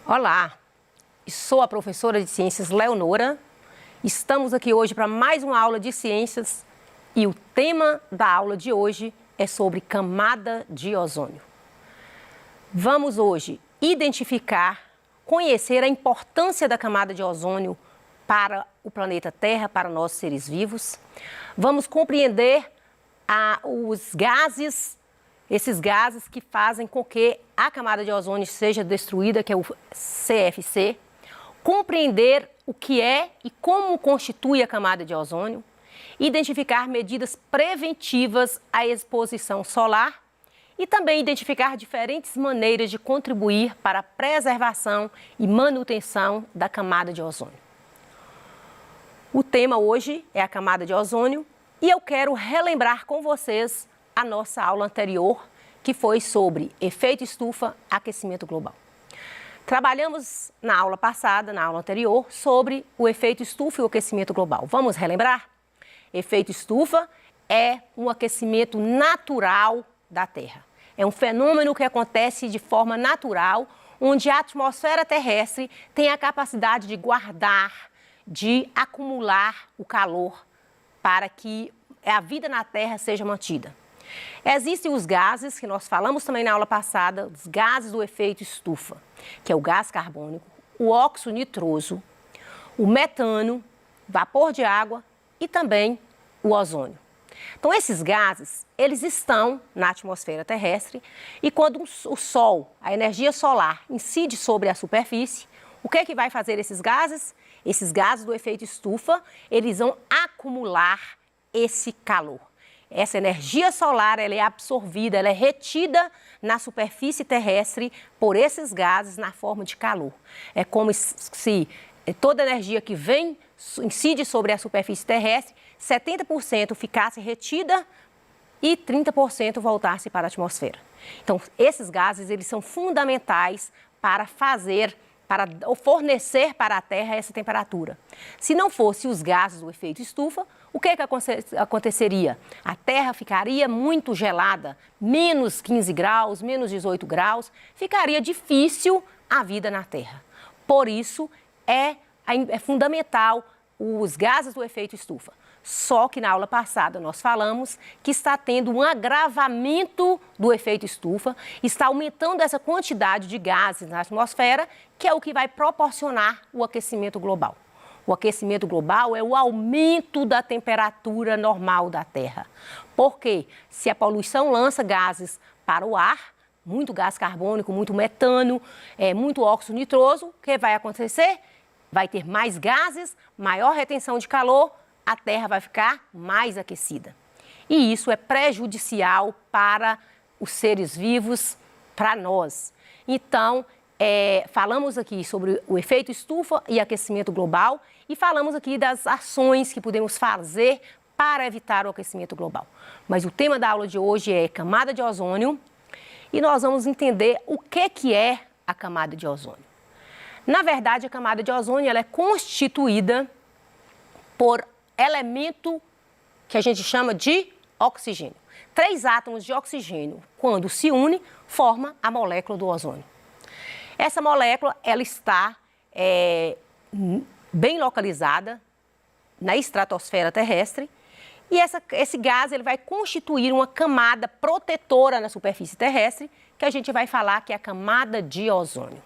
Olá, sou a professora de Ciências Leonora. Estamos aqui hoje para mais uma aula de ciências e o tema da aula de hoje é sobre camada de ozônio. Vamos hoje identificar, conhecer a importância da camada de ozônio para o planeta Terra, para nós seres vivos. Vamos compreender os gases, esses gases que fazem com que a camada de ozônio seja destruída, que é o CFC, compreender o que é e como constitui a camada de ozônio, identificar medidas preventivas à exposição solar e também identificar diferentes maneiras de contribuir para a preservação e manutenção da camada de ozônio. O tema hoje é a camada de ozônio e eu quero relembrar com vocês a nossa aula anterior, que foi sobre efeito estufa, aquecimento global. Trabalhamos na aula passada, na aula anterior, sobre o efeito estufa e o aquecimento global. Vamos relembrar? Efeito estufa é um aquecimento natural da Terra. É um fenômeno que acontece de forma natural, onde a atmosfera terrestre tem a capacidade de guardar, de acumular o calor para que a vida na Terra seja mantida. Existem os gases, que nós falamos também na aula passada, os gases do efeito estufa, que é o gás carbônico, o óxido nitroso, o metano, vapor de água e também o ozônio. Então, esses gases, eles estão na atmosfera terrestre e quando o Sol, a energia solar, incide sobre a superfície, o que é que vai fazer esses gases? Esses gases do efeito estufa, eles vão acumular esse calor. Essa energia solar, ela é absorvida, ela é retida na superfície terrestre por esses gases na forma de calor. É como se toda a energia que vem, incide sobre a superfície terrestre, 70% ficasse retida e 30% voltasse para a atmosfera. Então, esses gases, eles são fundamentais para fornecer para a Terra essa temperatura. Se não fosse os gases do efeito estufa, o que aconteceria? A Terra ficaria muito gelada, menos 15 graus, menos 18 graus, ficaria difícil a vida na Terra. Por isso, é fundamental os gases do efeito estufa. Só que na aula passada nós falamos que está tendo um agravamento do efeito estufa, está aumentando essa quantidade de gases na atmosfera, que é o que vai proporcionar o aquecimento global. O aquecimento global é o aumento da temperatura normal da Terra. Porque se a poluição lança gases para o ar, muito gás carbônico, muito metano, muito óxido nitroso, o que vai acontecer? Vai ter mais gases, maior retenção de calor, a Terra vai ficar mais aquecida. E isso é prejudicial para os seres vivos, para nós. Então, falamos aqui sobre o efeito estufa e aquecimento global e falamos aqui das ações que podemos fazer para evitar o aquecimento global. Mas o tema da aula de hoje é camada de ozônio e nós vamos entender o que é a camada de ozônio. Na verdade, a camada de ozônio ela é constituída por elemento que a gente chama de oxigênio. 3 átomos de oxigênio, quando se unem, forma a molécula do ozônio. Essa molécula ela está bem localizada na estratosfera terrestre e esse gás ele vai constituir uma camada protetora na superfície terrestre, que a gente vai falar que é a camada de ozônio.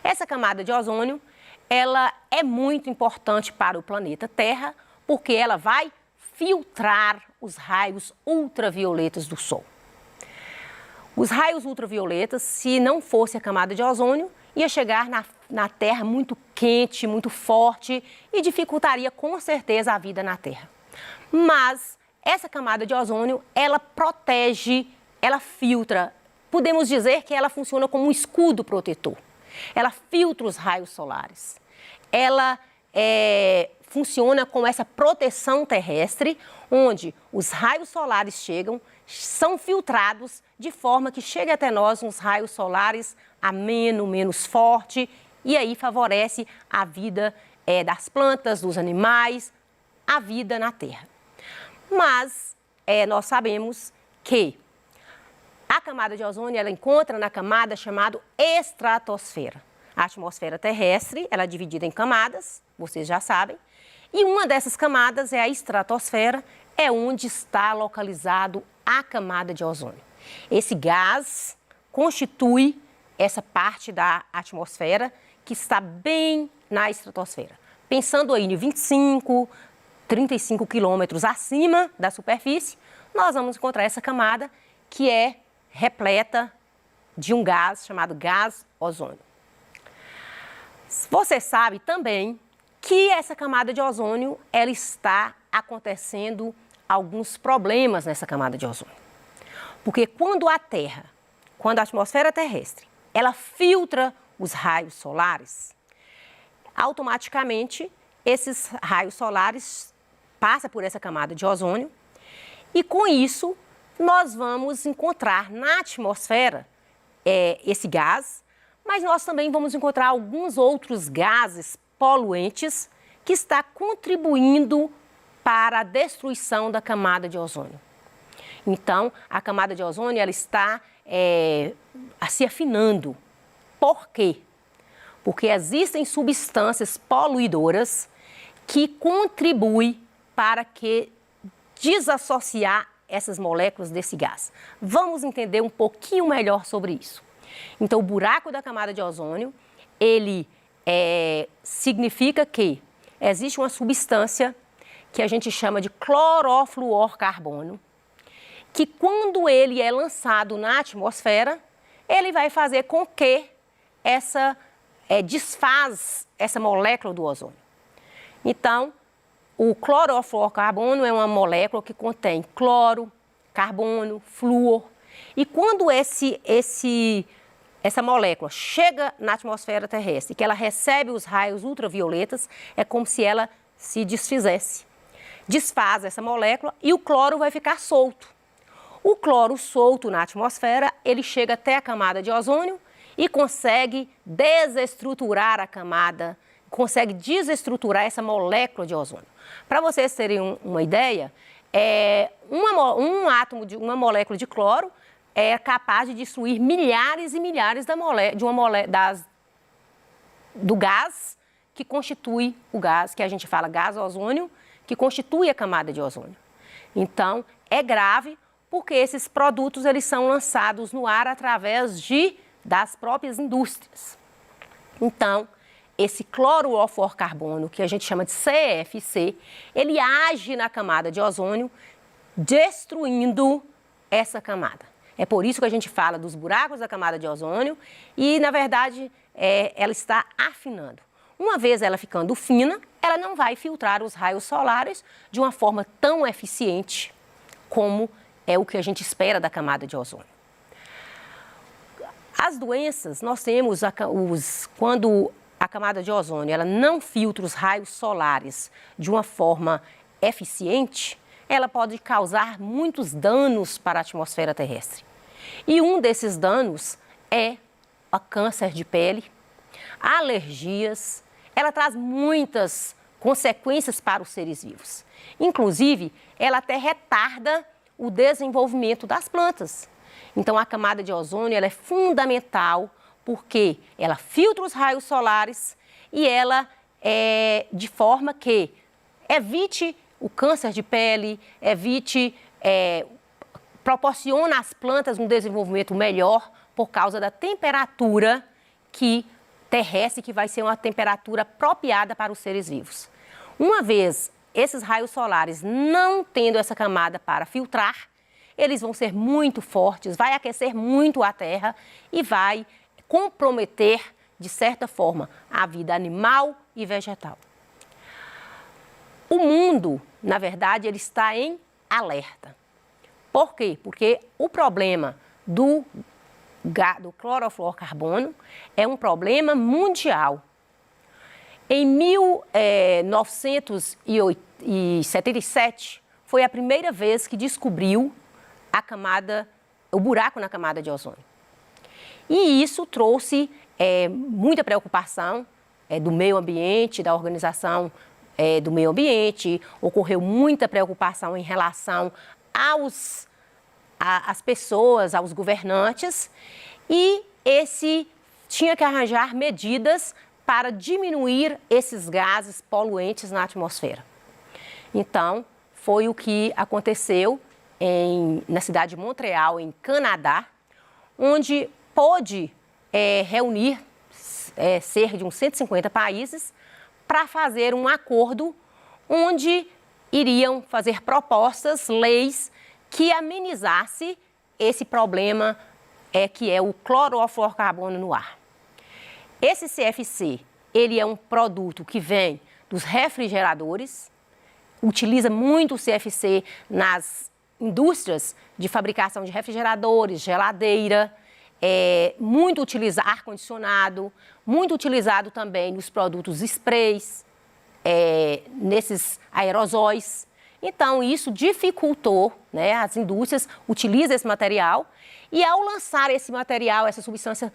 Essa camada de ozônio ela é muito importante para o planeta Terra, porque ela vai filtrar os raios ultravioletas do Sol. Os raios ultravioletas, se não fosse a camada de ozônio, ia chegar na Terra muito quente, muito forte e dificultaria com certeza a vida na Terra. Mas essa camada de ozônio, ela protege, ela filtra, podemos dizer que ela funciona como um escudo protetor. Ela filtra os raios solares. Ela funciona com essa proteção terrestre, onde os raios solares chegam, são filtrados de forma que chegue até nós uns raios solares ameno, menos forte, e aí favorece a vida das plantas, dos animais, a vida na Terra. Mas nós sabemos que a camada de ozônio ela encontra na camada chamada estratosfera. A atmosfera terrestre, ela é dividida em camadas, vocês já sabem, e uma dessas camadas é a estratosfera, é onde está localizado a camada de ozônio. Esse gás constitui essa parte da atmosfera que está bem na estratosfera. Pensando aí em 25, 35 quilômetros acima da superfície, nós vamos encontrar essa camada que é repleta de um gás chamado gás ozônio. Você sabe também que essa camada de ozônio, ela está acontecendo alguns problemas nessa camada de ozônio. Porque quando a atmosfera terrestre, ela filtra os raios solares, automaticamente esses raios solares passam por essa camada de ozônio e com isso nós vamos encontrar na atmosfera esse gás, mas nós também vamos encontrar alguns outros gases poluentes que está contribuindo para a destruição da camada de ozônio. Então, a camada de ozônio ela está se afinando. Por quê? Porque existem substâncias poluidoras que contribuem para que desassociar essas moléculas desse gás. Vamos entender um pouquinho melhor sobre isso. Então, o buraco da camada de ozônio, ele significa que existe uma substância que a gente chama de clorofluorcarbono, que quando ele é lançado na atmosfera, ele vai fazer com que desfaz essa molécula do ozônio. Então, o clorofluorcarbono é uma molécula que contém cloro, carbono, flúor. E quando essa molécula chega na atmosfera terrestre, que ela recebe os raios ultravioletas, é como se ela se desfizesse. Desfaz essa molécula e o cloro vai ficar solto. O cloro solto na atmosfera, ele chega até a camada de ozônio e consegue desestruturar a camada, consegue desestruturar essa molécula de ozônio. Para vocês terem uma ideia, um átomo de uma molécula de cloro é capaz de destruir milhares e milhares do gás que constitui o gás, que a gente fala gás ozônio, que constitui a camada de ozônio. Então, é grave porque esses produtos eles são lançados no ar através das próprias indústrias. Então, esse clorofluorcarbono, que a gente chama de CFC, ele age na camada de ozônio, destruindo essa camada. É por isso que a gente fala dos buracos da camada de ozônio e, na verdade, ela está afinando. Uma vez ela ficando fina, ela não vai filtrar os raios solares de uma forma tão eficiente como é o que a gente espera da camada de ozônio. As doenças, nós temos, quando a camada de ozônio ela não filtra os raios solares de uma forma eficiente, ela pode causar muitos danos para a atmosfera terrestre. E um desses danos é o câncer de pele, alergias, ela traz muitas consequências para os seres vivos. Inclusive, ela até retarda o desenvolvimento das plantas. Então, a camada de ozônio ela é fundamental porque ela filtra os raios solares e ela de forma que evite o câncer de pele, proporciona às plantas um desenvolvimento melhor por causa da temperatura terrestre, que vai ser uma temperatura apropriada para os seres vivos. Uma vez esses raios solares não tendo essa camada para filtrar, eles vão ser muito fortes, vai aquecer muito a Terra e vai comprometer, de certa forma, a vida animal e vegetal. O mundo, na verdade, ele está em alerta. Por quê? Porque o problema do clorofluorcarbono é um problema mundial. Em 1977, foi a primeira vez que descobriu o buraco na camada de ozônio. E isso trouxe muita preocupação do meio ambiente, da organização do meio ambiente, ocorreu muita preocupação em relação às pessoas, aos governantes, e esse tinha que arranjar medidas para diminuir esses gases poluentes na atmosfera. Então, foi o que aconteceu na cidade de Montreal, em Canadá, onde pôde reunir cerca de uns 150 países para fazer um acordo onde iriam fazer propostas, leis, que amenizasse esse problema que é o clorofluorcarbono no ar. Esse CFC, ele é um produto que vem dos refrigeradores, utiliza muito o CFC nas indústrias de fabricação de refrigeradores, geladeira, muito utilizado ar-condicionado, muito utilizado também nos produtos sprays, nesses aerosóis. Então, isso dificultou, né, as indústrias utilizam esse material e ao lançar esse material, essa substância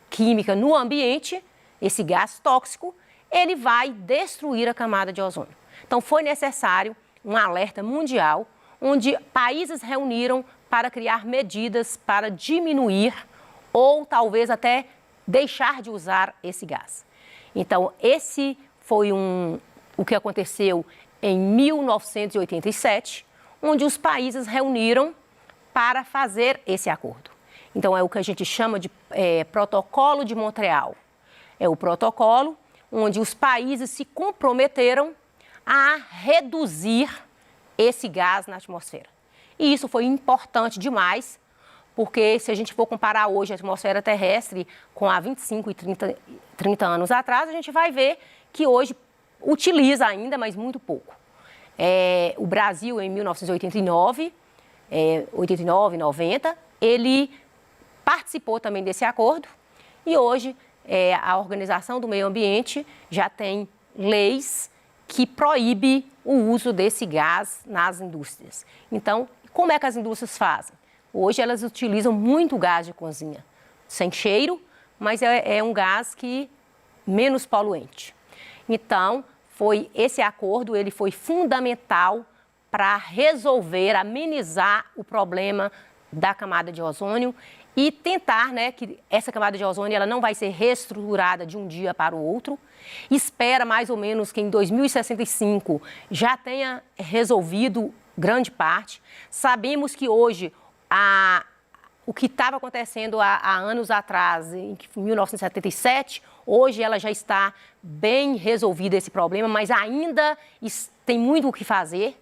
química no ambiente, esse gás tóxico, ele vai destruir a camada de ozônio. Então, foi necessário um alerta mundial, onde países reuniram para criar medidas para diminuir ou talvez até deixar de usar esse gás. Então, esse foi o que aconteceu em 1987, onde os países reuniram para fazer esse acordo. Então, é o que a gente chama de Protocolo de Montreal. É o protocolo onde os países se comprometeram a reduzir esse gás na atmosfera. E isso foi importante demais, porque se a gente for comparar hoje a atmosfera terrestre com há 25 e 30 anos atrás, a gente vai ver que hoje utiliza ainda, mas muito pouco. O Brasil, em 1989, 89, 90, ele participou também desse acordo e hoje a Organização do Meio Ambiente já tem leis que proíbem o uso desse gás nas indústrias. Então, como é que as indústrias fazem? Hoje elas utilizam muito gás de cozinha, sem cheiro, mas é um gás que menos poluente. Então, esse acordo ele foi fundamental para resolver, amenizar o problema da camada de ozônio e tentar, né, que essa camada de ozônio ela não vai ser reestruturada de um dia para o outro. Espera mais ou menos que em 2065 já tenha resolvido grande parte. Sabemos que hoje o que estava acontecendo há anos atrás, em 1977, hoje ela já está bem resolvida esse problema, mas ainda tem muito o que fazer,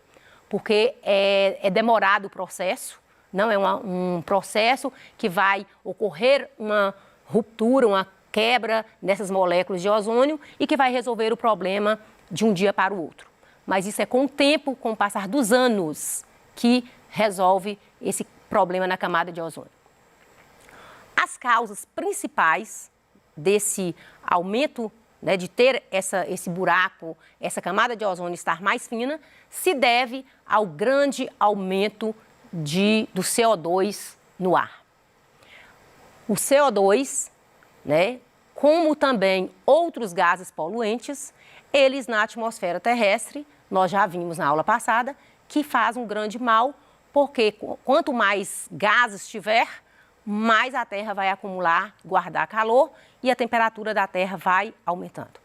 porque é demorado o processo, não é um processo que vai ocorrer uma ruptura, uma quebra nessas moléculas de ozônio e que vai resolver o problema de um dia para o outro. Mas isso é com o tempo, com o passar dos anos, que resolve esse problema na camada de ozônio. As causas principais desse aumento, né, de ter esse buraco, essa camada de ozônio estar mais fina, se deve ao grande aumento do CO2 no ar. O CO2, né, como também outros gases poluentes, eles na atmosfera terrestre, nós já vimos na aula passada, que faz um grande mal, porque quanto mais gases tiver, mais a Terra vai acumular, guardar calor e a temperatura da Terra vai aumentando.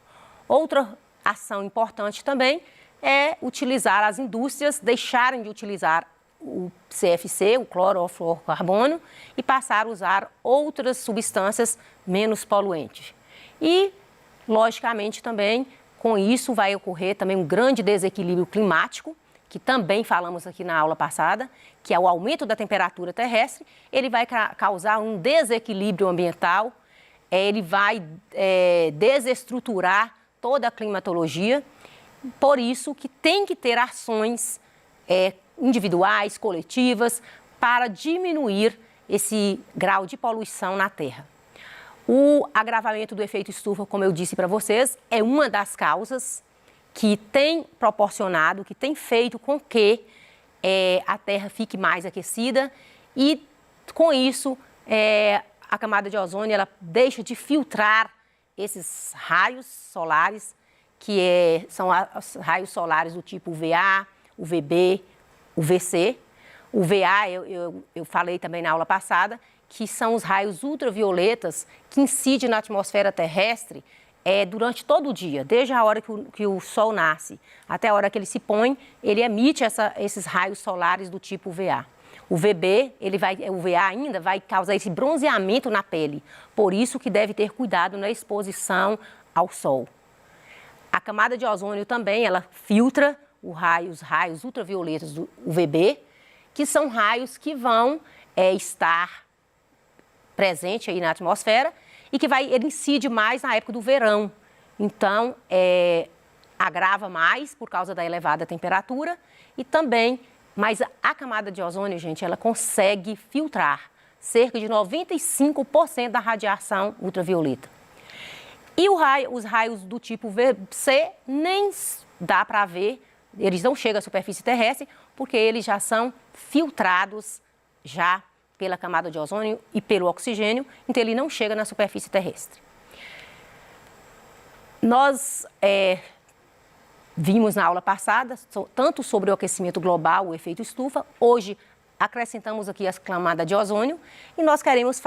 Outra ação importante também é utilizar as indústrias, deixarem de utilizar o CFC, o clorofluorcarbono, e passar a usar outras substâncias menos poluentes. E, logicamente, também com isso vai ocorrer também um grande desequilíbrio climático, que também falamos aqui na aula passada, que é o aumento da temperatura terrestre, ele vai causar um desequilíbrio ambiental, ele vai desestruturar toda a climatologia, por isso que tem que ter ações individuais, coletivas, para diminuir esse grau de poluição na Terra. O agravamento do efeito estufa, como eu disse para vocês, é uma das causas que tem proporcionado, que tem feito com que a Terra fique mais aquecida e, com isso, a camada de ozônio ela deixa de filtrar esses raios solares, que são os raios solares do tipo UVA, UVB, UVC. O VA, eu falei também na aula passada, que são os raios ultravioletas que incidem na atmosfera terrestre durante todo o dia, desde a hora que o Sol nasce até a hora que ele se põe, ele emite esses raios solares do tipo UVA. O VB, o UVA ainda vai causar esse bronzeamento na pele, por isso que deve ter cuidado na exposição ao Sol. A camada de ozônio também, ela filtra os raios ultravioletas do UVB, que são raios que vão estar presentes aí na atmosfera e que ele incide mais na época do verão. Então, agrava mais por causa da elevada temperatura e também, mas a camada de ozônio, gente, ela consegue filtrar cerca de 95% da radiação ultravioleta. E os raios do tipo VC nem dá para ver, eles não chegam à superfície terrestre, porque eles já são filtrados já pela camada de ozônio e pelo oxigênio, então ele não chega na superfície terrestre. Nós vimos na aula passada tanto sobre o aquecimento global, o efeito estufa. Hoje acrescentamos aqui a camada de ozônio e nós queremos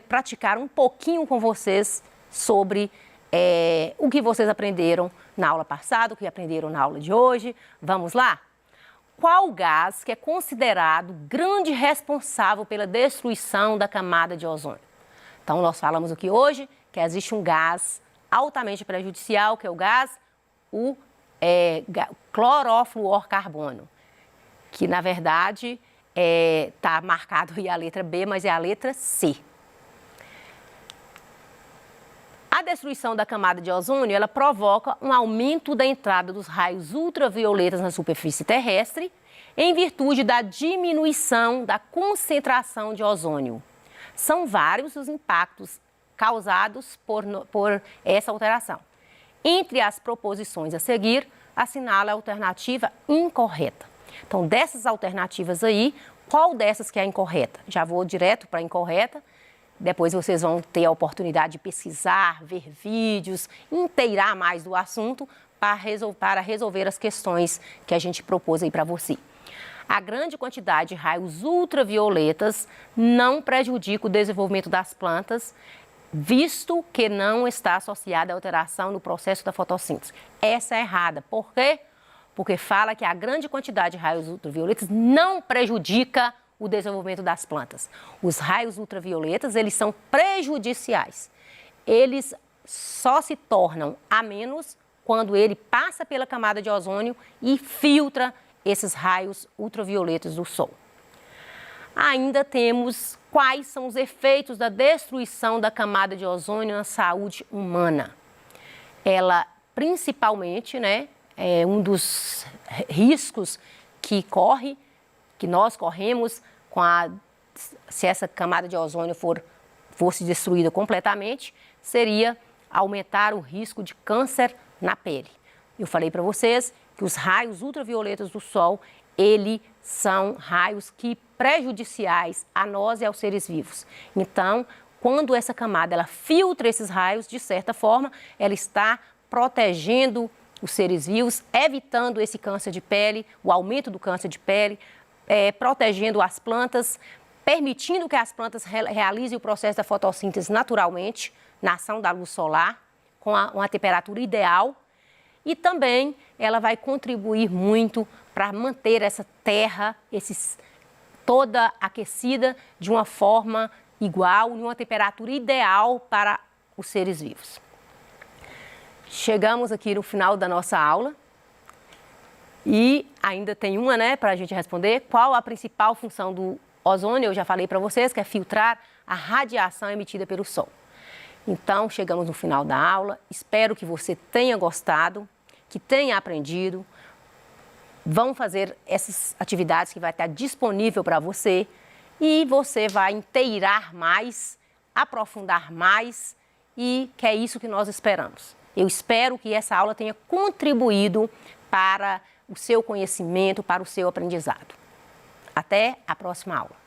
praticar um pouquinho com vocês sobre o que vocês aprenderam na aula passada, o que aprenderam na aula de hoje. Vamos lá? Qual gás que é considerado grande responsável pela destruição da camada de ozônio? Então, nós falamos aqui hoje que existe um gás altamente prejudicial, que é o gás, clorofluorcarbono, que, na verdade, está marcado aí a letra B, mas é a letra C. A destruição da camada de ozônio, ela provoca um aumento da entrada dos raios ultravioletas na superfície terrestre, em virtude da diminuição da concentração de ozônio. São vários os impactos causados por essa alteração. Entre as proposições a seguir, assinala a alternativa incorreta. Então, dessas alternativas aí, qual dessas que é a incorreta? Já vou direto para a incorreta. Depois vocês vão ter a oportunidade de pesquisar, ver vídeos, inteirar mais do assunto para resolver as questões que a gente propôs aí para você. A grande quantidade de raios ultravioletas não prejudica o desenvolvimento das plantas, visto que não está associada à alteração no processo da fotossíntese. Essa é errada. Por quê? Porque fala que a grande quantidade de raios ultravioletas não prejudica o desenvolvimento das plantas. Os raios ultravioletas, eles são prejudiciais. Eles só se tornam a menos quando ele passa pela camada de ozônio e filtra esses raios ultravioletas do Sol. Ainda temos quais são os efeitos da destruição da camada de ozônio na saúde humana. Ela, principalmente, é um dos riscos que nós corremos se essa camada de ozônio fosse destruída completamente, seria aumentar o risco de câncer na pele. Eu falei para vocês que os raios ultravioletas do Sol, eles são raios prejudiciais a nós e aos seres vivos. Então, quando essa camada ela filtra esses raios, de certa forma, ela está protegendo os seres vivos, evitando esse câncer de pele, o aumento do câncer de pele, protegendo as plantas, permitindo que as plantas realizem o processo da fotossíntese naturalmente, na ação da luz solar, com uma temperatura ideal. E também ela vai contribuir muito para manter essa terra toda aquecida de uma forma igual, em uma temperatura ideal para os seres vivos. Chegamos aqui no final da nossa aula e ainda tem uma, para a gente responder. Qual a principal função do ozônio? Eu já falei para vocês que é filtrar a radiação emitida pelo Sol. Então, chegamos no final da aula. Espero que você tenha gostado, que tenha aprendido. Vão fazer essas atividades que vai estar disponível para você e você vai inteirar mais, aprofundar mais e que é isso que nós esperamos. Eu espero que essa aula tenha contribuído para o seu conhecimento, para o seu aprendizado. Até a próxima aula.